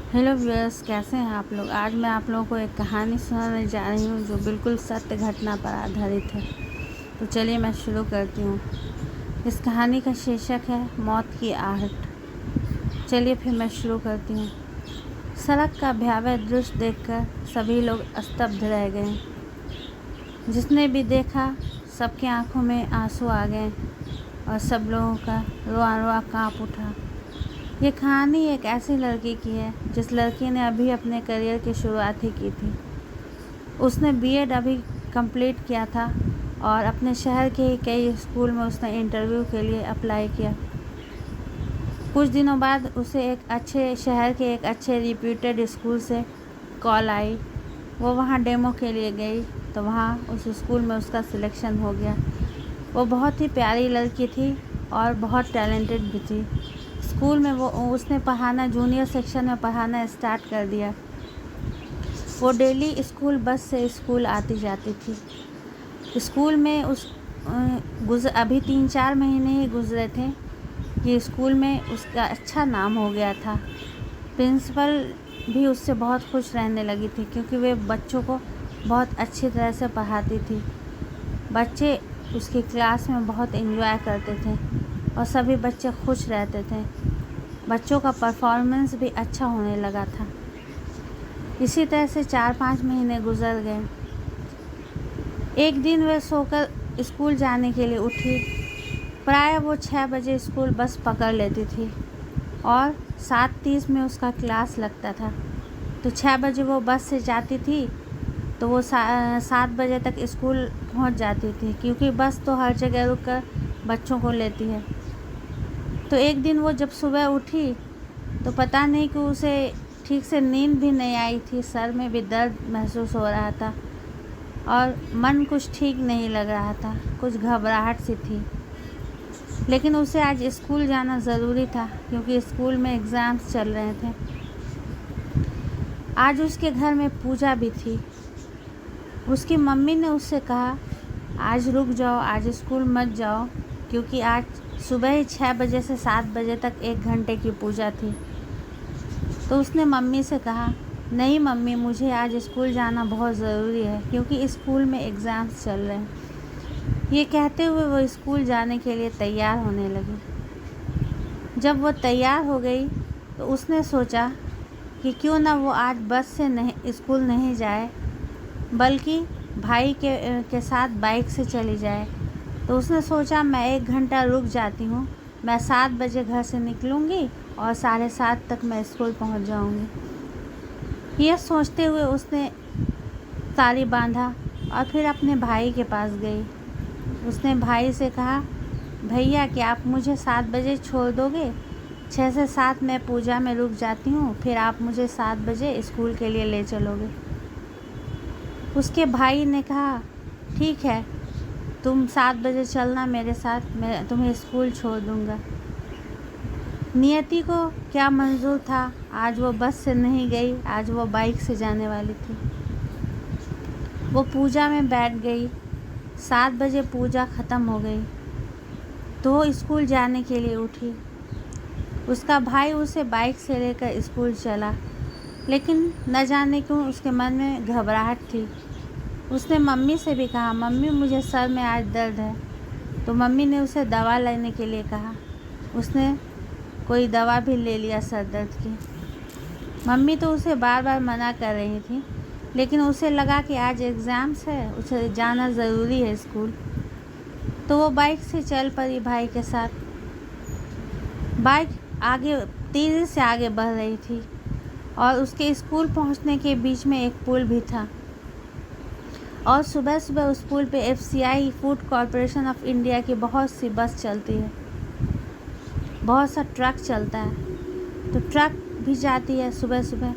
Hello viewers, कैसे हैं आप लोग। आज मैं आप लोगों को एक कहानी सुनाने जा रही हूँ जो बिल्कुल सत्य घटना पर आधारित है। तो चलिए मैं शुरू करती हूँ। इस कहानी का शीर्षक है मौत की आहट। चलिए फिर मैं शुरू करती हूँ। सड़क का भयावह दृश्य देखकर सभी लोग स्तब्ध रह गए। जिसने भी देखा सबकी आंखों में आंसू आ गए और सब लोगों का रोआ रोआ काँप उठा। ये कहानी एक ऐसी लड़की की है जिस लड़की ने अभी अपने करियर की शुरुआत ही की थी। उसने बीएड अभी कंप्लीट किया था और अपने शहर के ही कई स्कूल में उसने इंटरव्यू के लिए अप्लाई किया। कुछ दिनों बाद उसे शहर के एक अच्छे रिप्यूटेड स्कूल से कॉल आई। वो वहाँ डेमो के लिए गई तो वहाँ उस स्कूल में उसका सिलेक्शन हो गया। वो बहुत ही प्यारी लड़की थी और बहुत टैलेंटेड भी थी। स्कूल में उसने जूनियर सेक्शन में पढ़ाना स्टार्ट कर दिया। वो डेली स्कूल बस से स्कूल आती जाती थी। स्कूल में अभी 3-4 महीने ही गुजरे थे कि स्कूल में उसका अच्छा नाम हो गया था। प्रिंसिपल भी उससे बहुत खुश रहने लगी थी क्योंकि वे बच्चों को बहुत अच्छी तरह से पढ़ाती थी। बच्चे उसकी क्लास में बहुत एंजॉय करते थे और सभी बच्चे खुश रहते थे। बच्चों का परफॉर्मेंस भी अच्छा होने लगा था। इसी तरह से 4-5 महीने गुजर गए। एक दिन वह सोकर स्कूल जाने के लिए उठी। प्रायः वो 6 बजे स्कूल बस पकड़ लेती थी और 7:30 में उसका क्लास लगता था। तो 6 बजे वो बस से जाती थी तो वो 7 बजे तक स्कूल पहुंच जाती थी क्योंकि बस तो हर जगह रुक कर बच्चों को लेती है। तो एक दिन वो जब सुबह उठी तो पता नहीं कि उसे ठीक से नींद भी नहीं आई थी। सर में भी दर्द महसूस हो रहा था और मन कुछ ठीक नहीं लग रहा था, कुछ घबराहट सी थी। लेकिन उसे आज स्कूल जाना ज़रूरी था क्योंकि स्कूल में एग्ज़ाम्स चल रहे थे। आज उसके घर में पूजा भी थी। उसकी मम्मी ने उससे कहा, आज रुक जाओ, आज स्कूल मत जाओ क्योंकि आज सुबह ही 6 बजे से 7 बजे तक 1 घंटे की पूजा थी। तो उसने मम्मी से कहा, नहीं मम्मी, मुझे आज स्कूल जाना बहुत ज़रूरी है क्योंकि स्कूल में एग्ज़ाम्स चल रहे हैं। ये कहते हुए वो स्कूल जाने के लिए तैयार होने लगी। जब वो तैयार हो गई तो उसने सोचा कि क्यों ना वो आज बस से स्कूल नहीं जाए बल्कि भाई के साथ बाइक से चली जाए। तो उसने सोचा, मैं 1 घंटा रुक जाती हूँ, मैं 7 बजे घर से निकलूँगी और 7:30 तक मैं स्कूल पहुँच जाऊँगी। यह सोचते हुए उसने ताली बांधा और फिर अपने भाई के पास गई। उसने भाई से कहा, भैया क्या आप मुझे 7 बजे छोड़ दोगे? 6 से 7 मैं पूजा में रुक जाती हूँ, फिर आप मुझे 7 बजे स्कूल के लिए ले चलोगे। उसके भाई ने कहा, ठीक है, तुम 7 बजे चलना मेरे साथ, मैं तुम्हें स्कूल छोड़ दूँगा। नियति को क्या मंजूर था, आज वो बस से नहीं गई, आज वो बाइक से जाने वाली थी। वो पूजा में बैठ गई। 7 बजे पूजा ख़त्म हो गई तो वो स्कूल जाने के लिए उठी। उसका भाई उसे बाइक से लेकर स्कूल चला, लेकिन न जाने क्यों उसके मन में घबराहट थी। उसने मम्मी से भी कहा, मम्मी मुझे सर में आज दर्द है। तो मम्मी ने उसे दवा लेने के लिए कहा। उसने कोई दवा भी ले लिया सर दर्द की। मम्मी तो उसे बार बार मना कर रही थी, लेकिन उसे लगा कि आज एग्ज़ाम्स है, उसे जाना ज़रूरी है स्कूल। तो वो बाइक से चल पड़ी भाई के साथ। बाइक तेज़ी से आगे बढ़ रही थी और उसके स्कूल पहुंचने के बीच में एक पुल भी था और सुबह सुबह उस पुल पे FCI food corporation of India की बहुत सी बस चलती है, बहुत सा ट्रक चलता है। तो ट्रक भी जाती है सुबह सुबह।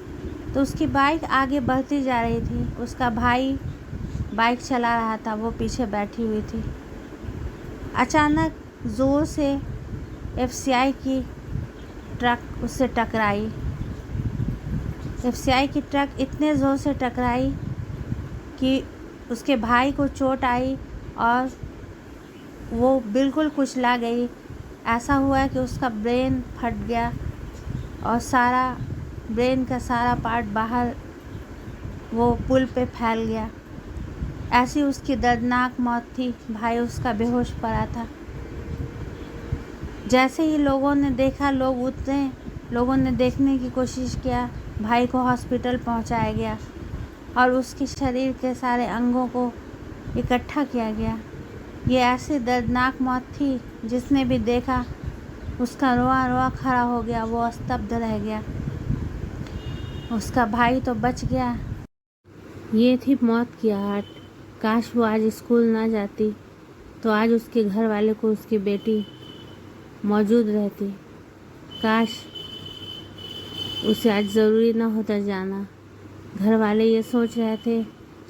तो उसकी बाइक आगे बढ़ती जा रही थी। उसका भाई बाइक चला रहा था, वो पीछे बैठी हुई थी। अचानक ज़ोर से FCI की ट्रक उससे टकराई। FCI की ट्रक इतने ज़ोर से टकराई कि उसके भाई को चोट आई और वो बिल्कुल कुचला गई। ऐसा हुआ कि उसका ब्रेन फट गया और सारा ब्रेन का सारा पार्ट बाहर वो पुल पे फैल गया। ऐसी उसकी दर्दनाक मौत थी। भाई उसका बेहोश पड़ा था। जैसे ही लोगों ने देखा, लोग उतरे, लोगों ने देखने की कोशिश किया। भाई को हॉस्पिटल पहुंचाया गया और उसके शरीर के सारे अंगों को इकट्ठा किया गया। ये ऐसी दर्दनाक मौत थी, जिसने भी देखा उसका रोआ रोआ खड़ा हो गया। वो स्तब्ध रह गया। उसका भाई तो बच गया। ये थी मौत की आहट। काश वो आज स्कूल ना जाती तो आज उसके घर वाले को उसकी बेटी मौजूद रहती। काश उसे आज ज़रूरी ना होता जाना। घर वाले ये सोच रहे थे,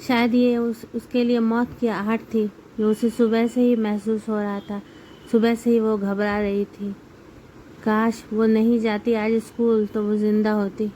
शायद ये उसके लिए मौत की आहट थी जो उसे सुबह से ही महसूस हो रहा था। सुबह से ही वो घबरा रही थी। काश वो नहीं जाती आज स्कूल तो वो जिंदा होती।